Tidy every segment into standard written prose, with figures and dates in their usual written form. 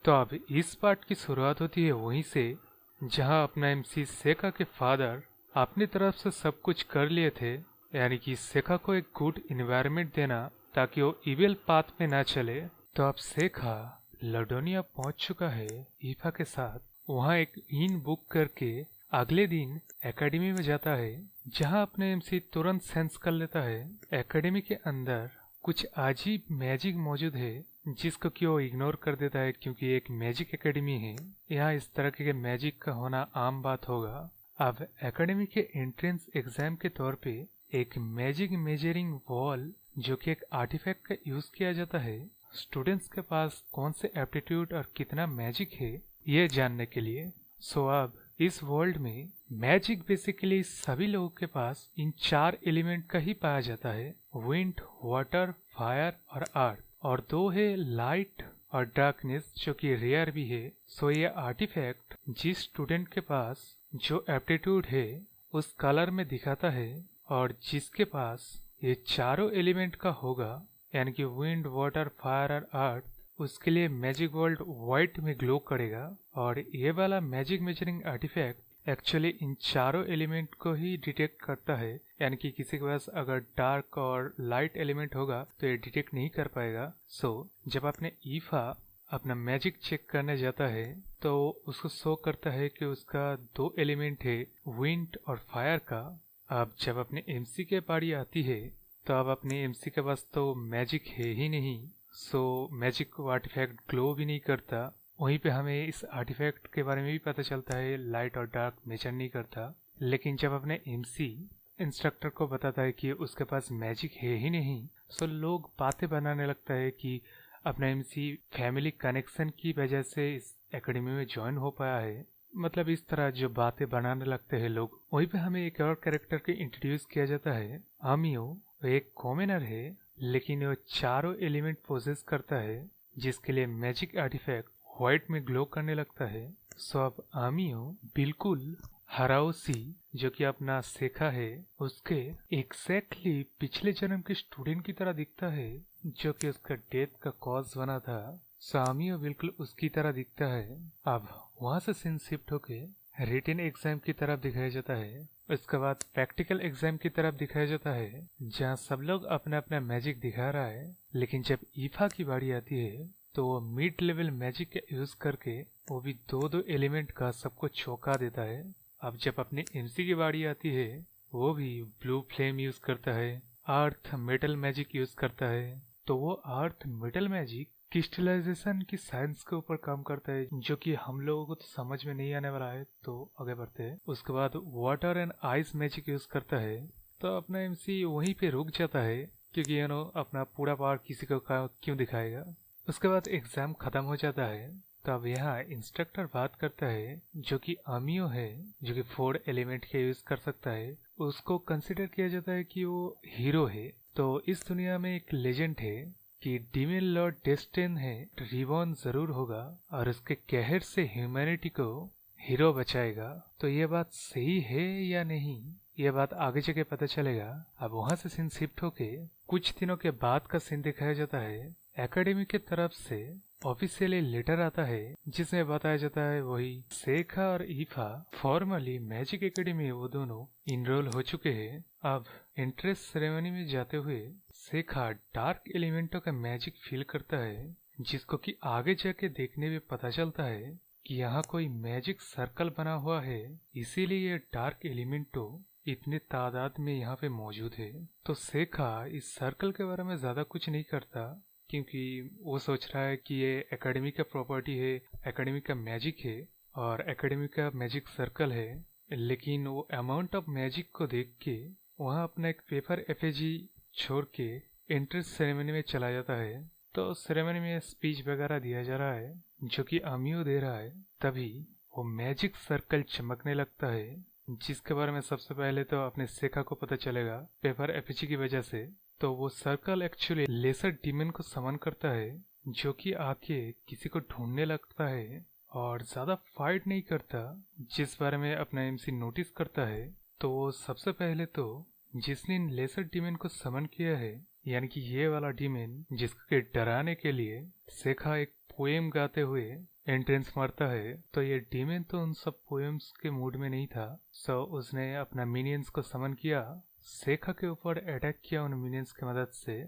तो अब इस पार्ट की शुरुआत होती है वहीं से जहां अपना एमसी सेका के फादर अपनी तरफ से सब कुछ कर लिए थे, यानी कि सेका को एक गुड इन्वायरमेंट देना ताकि वो इविल पाथ में ना चले। तो अब सेका लडोनिया पहुंच चुका है ईफा के साथ। वहां एक इन बुक करके अगले दिन एकेडमी में जाता है, जहां अपने एमसी तुरंत सेंस कर लेता है एकेडमी के अंदर कुछ अजीब मैजिक मौजूद है, जिसको कि वो इग्नोर कर देता है क्योंकि एक मैजिक एकेडमी है, यहाँ इस तरह के मैजिक का होना आम बात होगा। अब एकेडमी के एंट्रेंस एग्जाम के तौर पे एक मैजिक मेजरिंग वॉल जो कि एक आर्टिफैक्ट का यूज किया जाता है स्टूडेंट्स के पास कौन से एप्टीट्यूड और कितना मैजिक है ये जानने के लिए। सो अब इस वर्ल्ड में मैजिक बेसिकली सभी लोगों के पास इन 4 एलिमेंट का ही पाया जाता है, विंड, वाटर, फायर और अर्थ, और 2 है लाइट और डार्कनेस जो कि रेयर भी है। सो ये आर्टिफैक्ट जिस स्टूडेंट के पास जो एप्टीट्यूड है उस कलर में दिखाता है, और जिसके पास ये चारों एलिमेंट का होगा यानी कि विंड, वाटर, फायर और अर्थ, उसके लिए मैजिक वर्ल्ड व्हाइट में ग्लो करेगा। और ये वाला मैजिक मेजरिंग आर्टिफैक्ट एक्चुअली इन चारों एलिमेंट को ही डिटेक्ट करता है, यानी कि किसी के पास अगर डार्क और लाइट एलिमेंट होगा तो ये डिटेक्ट नहीं कर पाएगा। सो जब अपने ईफा अपना मैजिक चेक करने जाता है तो उसको शो करता है कि उसका 2 एलिमेंट है, विंड और फायर का। अब जब अपने एमसी के बारी आती है तो अब अपने एमसी के पास तो मैजिक है ही नहीं, सो मैजिक आर्टिफैक्ट ग्लो भी नहीं करता। वहीं पे हमें इस आर्टिफैक्ट के बारे में भी पता चलता है लाइट और डार्क मेजर नहीं करता। लेकिन जब अपने एमसी इंस्ट्रक्टर को बताता है कि उसके पास मैजिक है ही नहीं, सो लोग बातें बनाने लगता है कि अपना एमसी फैमिली कनेक्शन की वजह से इस एकेडमी में ज्वाइन हो पाया है। मतलब इस तरह जो बातें बनाने लगते हैं लोग। वहीं पे हमें एक और कैरेक्टर को इंट्रोड्यूस किया जाता है, आमियो। वो एक कॉमनर है लेकिन वो चारों एलिमेंट पोजेस करता है, जिसके लिए मैजिक आर्टिफैक्ट व्हाइट में ग्लो करने लगता है। सो अब आमियो बिल्कुल हराओसी जो कि अपना सेखा है उसके एग्जैक्टली पिछले जन्म के स्टूडेंट की तरह दिखता है, जो कि उसका डेथ का कॉज बना था। सो आमियो बिल्कुल उसकी तरह दिखता है। अब वहां से सीन शिफ्ट होके रिटन एग्जाम की तरफ दिखाया जाता है। उसके बाद प्रैक्टिकल एग्जाम की तरफ दिखाया जाता है, जहाँ सब लोग अपना अपना मैजिक दिखा रहा है। लेकिन जब ईफा की बारी आती है तो वो मिड लेवल मैजिक का यूज करके वो भी 2-2 एलिमेंट का सबको चौंका देता है। अब जब अपने एमसी की बारी आती है वो भी ब्लू फ्लेम यूज करता है, अर्थ मेटल मैजिक यूज करता है। तो वो अर्थ मेटल मैजिक क्रिस्टलाइजेशन की साइंस के ऊपर काम करता है, जो कि हम लोगों को तो समझ में नहीं आने वाला है। तो आगे बढ़ते हैं। उसके बाद water and ice magic use करता है। तो अपना एमसी वहीं पे रुक जाता है क्योंकि अपना पूरा पावर किसी को क्यों दिखाएगा। उसके बाद एग्जाम खत्म हो जाता है। तो अब यहाँ इंस्ट्रक्टर बात करता है जो कि आमियो है, जो कि 4 एलिमेंट के यूज कर सकता है। उसको कंसिडर किया जाता है कि वो हीरो है। तो इस दुनिया में एक लेजेंड है कि डीमन लॉर्ड डेस्टिन है, रिबॉर्न जरूर होगा और उसके कहर से ह्यूमैनिटी को हीरो बचाएगा। तो ये बात सही है या नहीं, ये बात आगे जाके पता चलेगा। अब वहां से सीन शिफ्ट होके कुछ दिनों के बाद का सीन दिखाया जाता है। एकेडमी की तरफ से ऑफिशियली लेटर आता है जिसमें बताया जाता है वही सेखा और ईफा फॉर्मली मैजिक एकेडमी वो दोनों इनरोल हो चुके हैं। अब एंट्रेंस सेरेमनी में जाते हुए सेखा डार्क एलिमेंटों का मैजिक फील करता है, जिसको कि आगे जाके देखने में पता चलता है कि यहाँ कोई मैजिक सर्कल बना हुआ है, इसीलिए ये डार्क एलिमेंटो इतने तादाद में यहाँ पे मौजूद है। तो सेखा इस सर्कल के बारे में ज्यादा कुछ नहीं करता क्योंकि वो सोच रहा है कि ये एकेडमी का प्रॉपर्टी है, एकेडमी का मैजिक है और एकेडमी का मैजिक सर्कल है। लेकिन वो अमाउंट ऑफ मैजिक को देख के वहाँ अपना एक पेपर एफएजी छोड़ के एंट्रेंस सेरेमनी में चला जाता है। तो सेरेमनी में स्पीच वगैरह दिया जा रहा है जो कि आमियो दे रहा है। तभी वो मैजिक सर्कल चमकने लगता है, जिसके बारे में सबसे पहले तो अपने सेखा को पता चलेगा पेपर एफएजी की वजह से। तो वो सर्कल एक्चुअली लेसर डीमन को समन करता है, जो कि आके किसी को ढूंढने लगता है और ज्यादा फाइट नहीं करता, जिस बारे में अपना एमसी नोटिस करता है। तो वो सबसे पहले तो जिसने लेसर डीमन को समन किया है, यानी कि ये वाला डीमन जिसके डराने के लिए सेखा एक पोएम गाते हुए एंट्रेंस मारता है तो ये डीमन तो उन सब पोएम्स के मूड में नहीं था। सो उसने अपना मिनियंस को समन किया, सेखा के ऊपर अटैक किया उन मिनियंस की मदद से।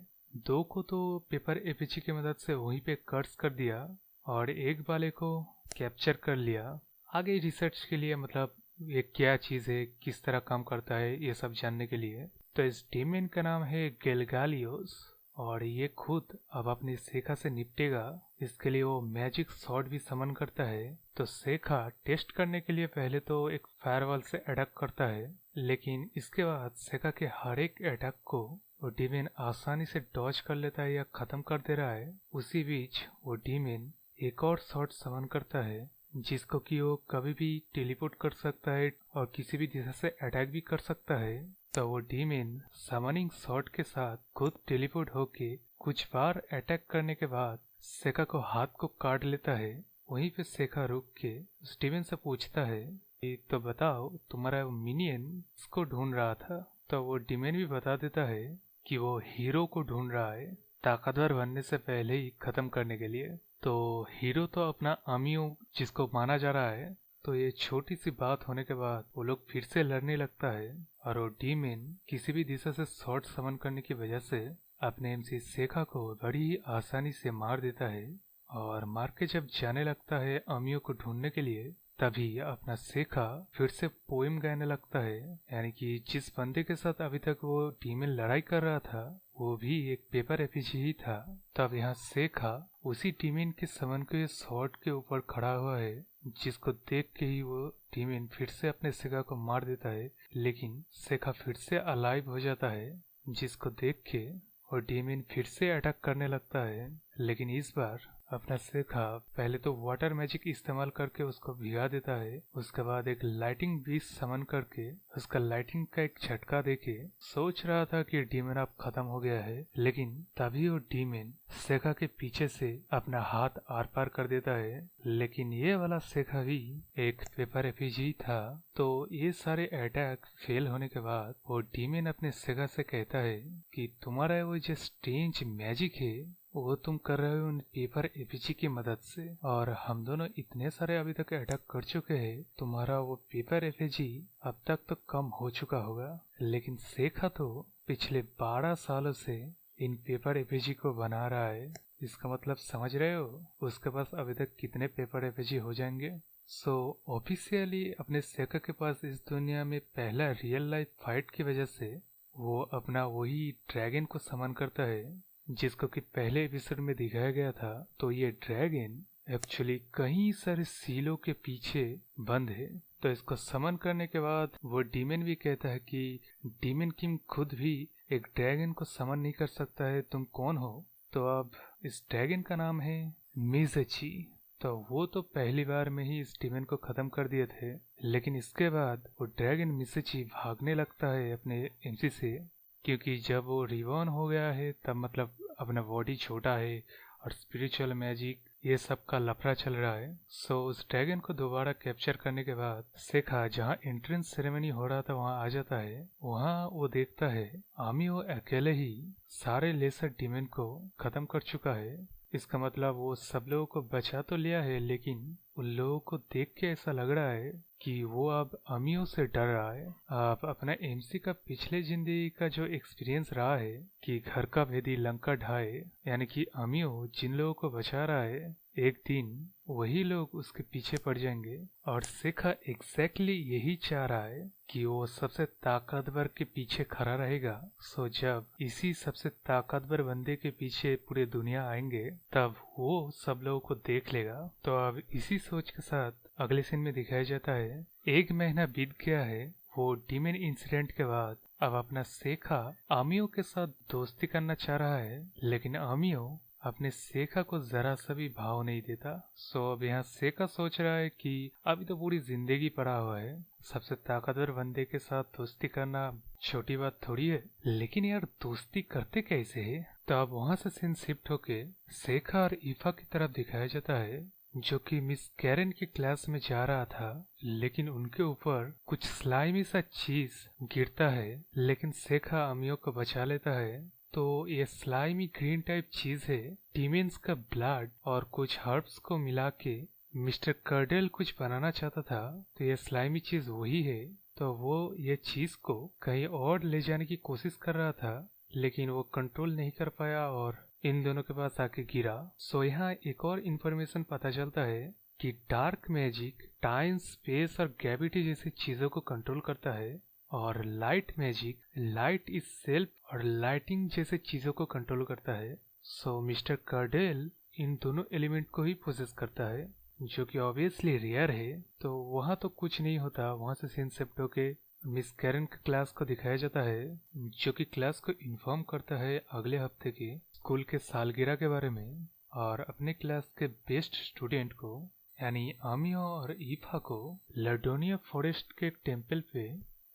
दो को तो पेपर एपीजी की मदद से वहीं पे कर्स कर दिया और एक वाले को कैप्चर कर लिया। आगे रिसर्च के लिए, मतलब ये क्या चीज़ है, किस तरह काम करता है, ये सब जानने के लिए। तो इस डीमन का नाम है गेलगालियोस और ये खुद अब अपनी सेखा से निपटेगा। इसके लिए वो मैजिक सॉर्ड भी समन करता है। तो सेखा टेस्ट करने के लिए पहले तो एक फायरवॉल से अटैक करता है, लेकिन इसके बाद सेखा के हर एक अटैक को वो डीमन आसानी से डॉज कर लेता है या खत्म कर दे रहा है। उसी बीच वो डीमन एक और सॉर्ड समन करता है जिसको कि वो कभी भी टेलीपोर्ट कर सकता है और किसी भी दिशा से अटैक भी कर सकता है। तो वो डीमन समनिंग शॉट के साथ खुद टेलीपोर्ट होके कुछ बार अटैक करने के बाद सेका को हाथ को काट लेता है। वहीं पे सेका रुक के उस डीमन से पूछता है कि तो बताओ, तुम्हारा मिनियन इसको ढूंढ रहा था। तो वो डीमन भी बता देता है कि वो हीरो को ढूंढ रहा है, ताकतवर बनने से पहले ही खत्म करने के लिए। तो हीरो तो अपना अमियो जिसको माना जा रहा है। तो ये छोटी सी बात होने के बाद वो लोग फिर से लड़ने लगता है और वो डीमन किसी भी दिशा से शॉर्ट समन करने की वजह से अपने एमसी सेखा को बड़ी ही आसानी से मार देता है। और मार के जब जाने लगता है अमियो को ढूंढने के लिए, तभी अपना सेखा फिर से पोएम गाने लगता है। यानी कि जिस बंदे के साथ अभी तक वो डीमन लड़ाई कर रहा था वो भी एक पेपर एपीजी ही था। तब यहाँ सेखा उसी डीमन के समन के शॉर्ट के ऊपर खड़ा हुआ है, जिसको देख के ही वो डीमन फिर से अपने सेखा को मार देता है। लेकिन सेखा फिर से अलाइव हो जाता है, जिसको देख के और डीमन फिर से अटैक करने लगता है। लेकिन इस बार अपना सेखा पहले तो वाटर मैजिक इस्तेमाल करके उसको भिगा देता है। उसके बाद एक लाइटिंग बीस्ट समन करके उसका लाइटिंग का एक झटका देके सोच रहा था कि डीमन अब खत्म हो गया है। लेकिन तभी वो डीमन सेखा के पीछे से अपना हाथ आर पार कर देता है। लेकिन ये वाला सेखा भी एक पेपर एपीजी था। तो ये सारे अटैक फेल होने के बाद वो डीमन अपने सेखा से कहता है कि तुम्हारा वो जो स्ट्रेंज मैजिक है वो तुम कर रहे हो उन पेपर एपीजी की मदद से, और हम दोनों इतने सारे अभी तक अटैक कर चुके हैं, तुम्हारा वो पेपर एपीजी अब तक तो कम हो चुका होगा। लेकिन सेखा तो पिछले 12 सालों से इन पेपर एपीजी को बना रहा है। इसका मतलब समझ रहे हो उसके पास अभी तक कितने पेपर एपीजी हो जाएंगे। सो ऑफिशियली अपने सेखा के पास इस दुनिया में पहला रियल लाइफ फाइट की वजह से वो अपना वही ड्रैगन को समन करता है, जिसको कि पहले एपिसोड में दिखाया गया था। तो ये ड्रैगन एक्चुअली कई सारे सीलों के पीछे बंद है। तो इसको समन करने के बाद वो डीमन भी कहता है कि डीमन किंग खुद भी एक ड्रैगन को समन नहीं कर सकता है, तुम कौन हो। तो अब इस ड्रैगन का नाम है मिज़ची। तो वो तो पहली बार में ही इस डीमन को खत्म कर दिए थे। लेकिन इसके बाद वो ड्रैगन मिज़ची भागने लगता है अपने एमसी से, क्योंकि जब वो रिवॉर्न हो गया है तब मतलब अपना बॉडी छोटा है और स्पिरिचुअल मैजिक ये सब का लफड़ा चल रहा है। सो उस ड्रैगन को दोबारा कैप्चर करने के बाद सेखा जहाँ एंट्रेंस सेरेमनी हो रहा था वहाँ आ जाता है। वहाँ वो देखता है आमियो अकेले ही सारे लेसर डीमन को खत्म कर चुका है। इसका मतलब वो सब लोगों को बचा तो लिया है, लेकिन उन लोगों को देख के ऐसा लग रहा है कि वो अब अमियो से डर रहा है। आप अपना एमसी का पिछले जिंदगी का जो एक्सपीरियंस रहा है कि घर का भेदी लंका ढाए, यानी कि अमियो जिन लोगों को बचा रहा है एक दिन वही लोग उसके पीछे पड़ जाएंगे। और सेखा एग्जैक्टली यही चाह रहा है कि वो सबसे ताकतवर के पीछे खड़ा रहेगा। सो जब इसी सबसे ताकतवर बंदे के पीछे पूरे दुनिया आएंगे तब वो सब लोगों को देख लेगा। तो अब इसी सोच के साथ अगले सीन में दिखाया जाता है 1 महीना बीत गया है वो डीमन इंसिडेंट के बाद। अब अपना सेखा आमियो के साथ दोस्ती करना चाह रहा है, लेकिन आमियो अपने सेखा को जरा सा भी भाव नहीं देता। सो अब यहाँ सेखा सोच रहा है कि अभी तो पूरी जिंदगी पड़ा हुआ है, सबसे ताकतवर बंदे के साथ दोस्ती करना छोटी बात थोड़ी है। लेकिन यार दोस्ती करते कैसे है। तो अब वहाँ से सीन शिफ्ट होके सेखा और ईफा की तरफ दिखाया जाता है, जो कि मिस कैरन की क्लास में जा रहा था। लेकिन उनके ऊपर कुछ स्लाइमी सा चीज गिरता है, लेकिन सेखा अमियो को बचा लेता है। तो ये स्लाइमी ग्रीन टाइप चीज है डीमंस का ब्लड और कुछ हर्ब्स को मिला के मिस्टर कर्डेल कुछ बनाना चाहता था, तो ये स्लाइमी चीज वही है। तो वो ये चीज को कहीं और ले जाने की कोशिश कर रहा था, लेकिन वो कंट्रोल नहीं कर पाया और इन दोनों के पास आके गिरा। सो यहाँ एक और इन्फॉर्मेशन पता चलता है कि डार्क मैजिक टाइम, स्पेस और ग्रेविटी जैसी चीजों को कंट्रोल करता है, और light magic light is self और लाइटिंग जैसे चीजों को कंट्रोल करता है। सो मिस्टर कर्डेल इन दोनों एलिमेंट को ही पोजेस करता है, जो कि ऑब्वियसली रेयर है। तो वहाँ तो कुछ नहीं होता, वहाँ से सिंसेप्टो के मिस कैरन के क्लास को दिखाया जाता है, जो कि क्लास को इन्फॉर्म करता है अगले हफ्ते के स्कूल के सालगिरह के बारे में, और अपने क्लास के बेस्ट स्टूडेंट को यानी आमियो और ईफा को लर्डोनिया फॉरेस्ट के टेम्पल पे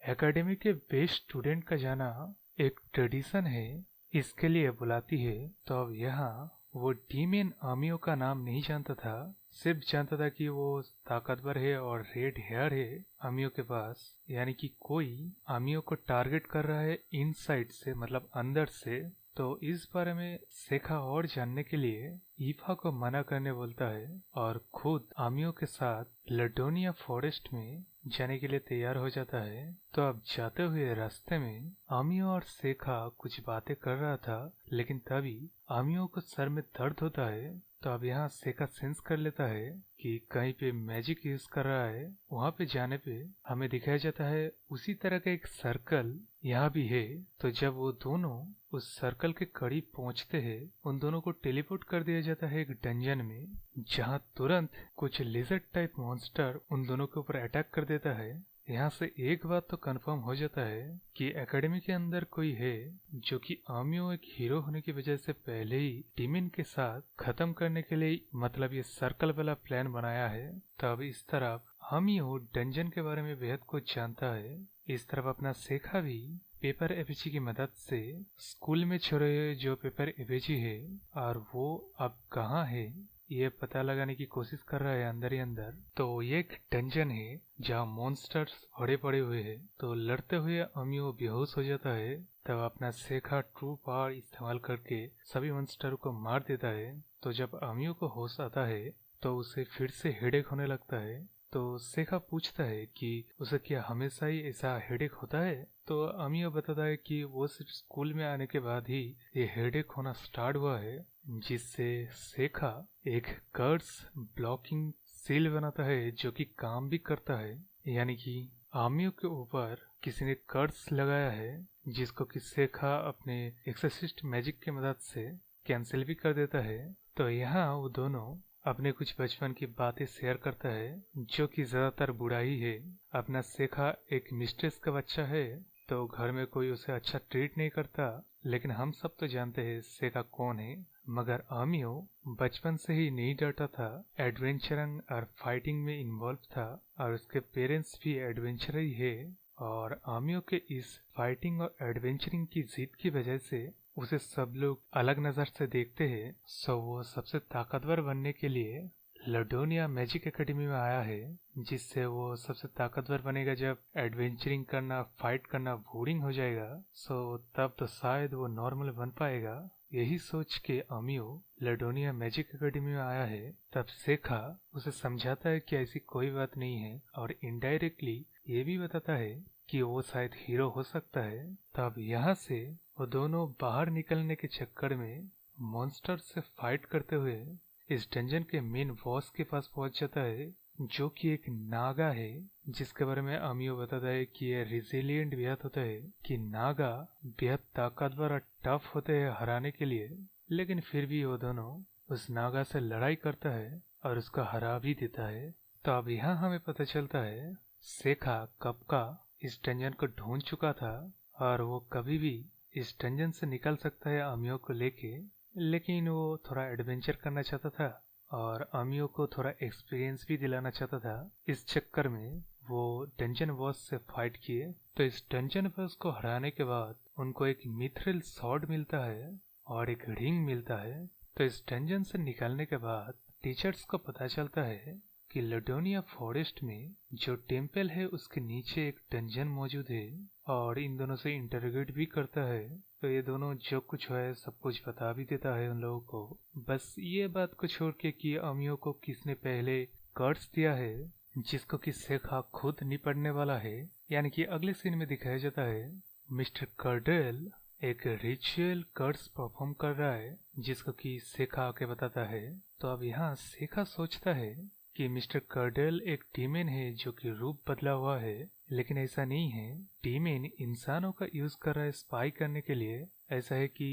एकेडमी के बेस्ट स्टूडेंट का जाना एक ट्रेडिशन है, इसके लिए बुलाती है। तो अब यहाँ वो डीमेन आमियो का नाम नहीं जानता था, सिर्फ जानता था कि वो ताकतवर है और रेड हेयर है आमियो के पास, यानी कि कोई आमियो को टारगेट कर रहा है इनसाइड से, मतलब अंदर से। तो इस बारे में सेखा और जानने के लिए ईफा को मना करने बोलता है और खुद आमियो के साथ लडोनिया फॉरेस्ट में जाने के लिए तैयार हो जाता है। तो अब जाते हुए रास्ते में आमियो और सेखा कुछ बातें कर रहा था, लेकिन तभी आमियो को सर में दर्द होता है। तो अब यहाँ सेखा सेंस कर लेता है कि कहीं पे मैजिक यूज कर रहा है। वहाँ पे जाने पे हमें दिखाया जाता है उसी तरह का एक सर्कल यहाँ भी है। तो जब वो दोनों उस सर्कल के करीब पहुंचते हैं, उन दोनों को टेलीपोर्ट कर दिया जाता है एक डंजन में, जहाँ तुरंत कुछ लिजर्ड टाइप मॉन्स्टर उन दोनों के ऊपर अटैक कर देता है। यहाँ से एक बात तो कंफर्म हो जाता है कि एकेडमी के अंदर कोई है जो कि आमियो एक हीरो होने की वजह से पहले ही टीमिन के साथ खत्म करने के लिए मतलब ये सर्कल वाला प्लान बनाया है। तब इस तरफ आमियो डंजन के बारे में बेहद कुछ जानता है, इस तरफ अपना सेखा भी पेपर एपेची की मदद से स्कूल में छोड़े हुए जो पेपर एपेची है और वो अब कहाँ है ये पता लगाने की कोशिश कर रहा है अंदर ही अंदर। तो ये एक डंजन है जहाँ मॉन्स्टर्स भरे पड़े हुए हैं। तो लड़ते हुए अमियो बेहोश हो जाता है, तब अपना सेखा ट्रू पावर इस्तेमाल करके सभी मॉन्स्टर को मार देता है। तो जब अमियो को होश आता है तो उसे फिर से हेडेक होने लगता है। तो सेखा पूछता है कि उसे क्या हमेशा ही ऐसा हेडेक होता है। तो अमियो बताता है कि वो सिर्फ स्कूल में आने के बाद ही ये हेडेक होना स्टार्ट हुआ है, जिससे सेखा एक कर्स ब्लॉकिंग सील बनाता है जो कि काम भी करता है, यानी कि आमियो के ऊपर किसी ने कर्स लगाया है, जिसको कि सेखा अपने एक्सोसिस्ट मैजिक की मदद से कैंसिल भी कर देता है। तो यहाँ वो दोनों अपने कुछ बचपन की बातें शेयर करता है, जो कि ज्यादातर बुरा ही है। अपना सेखा एक मिस्ट्रेस का बच्चा है, तो घर में कोई उसे अच्छा ट्रीट नहीं करता, लेकिन हम सब तो जानते हैं सेखा कौन है। मगर आमियो बचपन से ही नहीं डरता था, एडवेंचरिंग और फाइटिंग में इन्वॉल्व था, और उसके पेरेंट्स भी एडवेंचर ही है। और आमियो के इस फाइटिंग और एडवेंचरिंग की जिद की वजह से उसे सब लोग अलग नजर से देखते हैं। सो वो सबसे ताकतवर बनने के लिए लडोनिया मैजिक एकेडमी में आया है, जिससे वो सबसे ताकतवर बनेगा। जब एडवेंचरिंग करना, फाइट करना बोरिंग हो जाएगा, सो तब तो शायद वो नॉर्मल बन पाएगा। यही सोच के अमियो लडोनिया मैजिक एकेडमी में आया है। तब सेखा उसे समझाता है कि ऐसी कोई बात नहीं है, और इनडायरेक्टली ये भी बताता है कि वो शायद हीरो हो सकता है। तब यहाँ से वो दोनों बाहर निकलने के चक्कर में मॉन्स्टर से फाइट करते हुए इस डंजन के मेन बॉस के पास पहुंच जाता है, जो कि एक नागा है, जिसके बारे में अमियो बताता है कि ये रिजिलियंट बेहद होता है, कि नागा बेहद ताकतवर और टफ होते हैं हराने के लिए। लेकिन फिर भी वो दोनों उस नागा से लड़ाई करता है और उसको हरा भी देता है। तो अब यहाँ हमें पता चलता है सेखा कब का इस डंजन को ढूंढ चुका था, और वो कभी भी इस डंजन से निकल सकता है अमियो को लेके। लेकिन वो थोड़ा एडवेंचर करना चाहता था और अमियो को थोड़ा एक्सपीरियंस भी दिलाना चाहता था। इस चक्कर में वो डंजन बॉस से फाइट किए। तो इस डंजन बॉस को हराने के बाद उनको एक मिथ्रिल सॉर्ड मिलता है और एक रिंग मिलता है। तो इस डंजन से निकलने के बाद टीचर्स को पता चलता है कि लडोनिया फॉरेस्ट में जो टेम्पल है उसके नीचे एक डंजन मौजूद है, और इन दोनों से इंटरोगेट भी करता है। तो ये दोनों जो कुछ है सब कुछ बता भी देता है उन लोगों को। बस ये बात को छोड़ के कि अमियो को किसने पहले कर्स दिया है जिसको कि सेखा खुद निपटने वाला है। यानी कि अगले सीन में दिखाया जाता है मिस्टर कर्डेल एक रिचुअल कर्स परफॉर्म कर रहा है जिसको कि सेखा आके बताता है। तो अब यहाँ सेखा सोचता है कि मिस्टर कर्डेल एक डीमन है जो कि रूप बदला हुआ है, लेकिन ऐसा नहीं है। डीमन इंसानों का यूज कर रहा है स्पाई करने के लिए। ऐसा है कि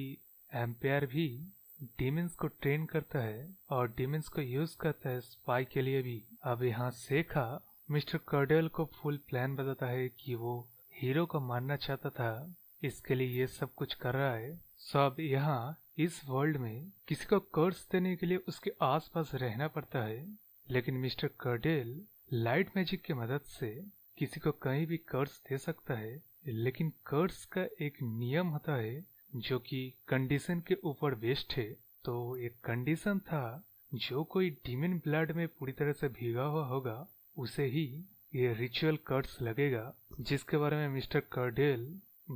एम्पायर भी डीमंस को ट्रेन करता है और डीमंस को यूज करता है स्पाई के लिए भी। अब यहाँ सेखा मिस्टर कर्डेल को फुल प्लान बताता है कि वो हीरो को मारना चाहता था, इसके लिए ये सब कुछ कर रहा है। सो अब यहाँ इस वर्ल्ड में किसी को कर्स देने के लिए उसके आसपास रहना पड़ता है, लेकिन मिस्टर कर्डेल लाइट मैजिक की मदद से किसी को कहीं भी कर्स दे सकता है। लेकिन कर्स का एक नियम होता है जो कि कंडीशन के ऊपर बेस्ड है। तो एक कंडीशन था जो कोई डीमन ब्लड में पूरी तरह से भीगा हुआ होगा उसे ही ये रिचुअल कर्स लगेगा, जिसके बारे में मिस्टर कर्डेल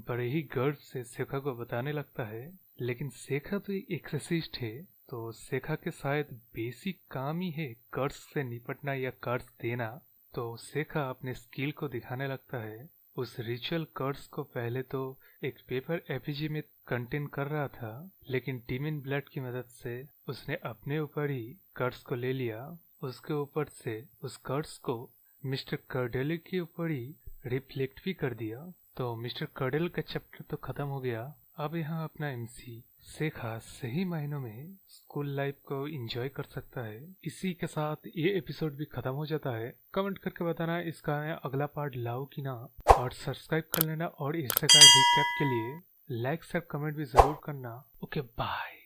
बड़े ही गर्व से सेखा को बताने लगता है। लेकिन सेखा तो एक एक्सोसिस्ट है, तो सेखा के शायद बेसिक काम ही है कर्स से निपटना या कर्स देना। तो सेखा अपने स्किल को दिखाने लगता है। उस रिचुअल कर्स को पहले तो एक पेपर एफिजी में कंटेन कर रहा था, लेकिन डीमन ब्लड की मदद से उसने अपने ऊपर ही कर्स को ले लिया। उसके ऊपर से उस कर्स को मिस्टर कर्डेल के ऊपर ही रिफ्लेक्ट भी कर दिया। तो मिस्टर कर्डेल का चैप्टर तो खत्म हो गया। अब यहाँ अपना एमसी सेखा सही मायनों में स्कूल लाइफ को एंजॉय कर सकता है। इसी के साथ ये एपिसोड भी खत्म हो जाता है। कमेंट करके बताना इसका अगला पार्ट लाओ कि ना, और सब्सक्राइब कर लेना और इस तरह रिकैप के लिए लाइक शेयर कमेंट भी जरूर करना। Okay bye.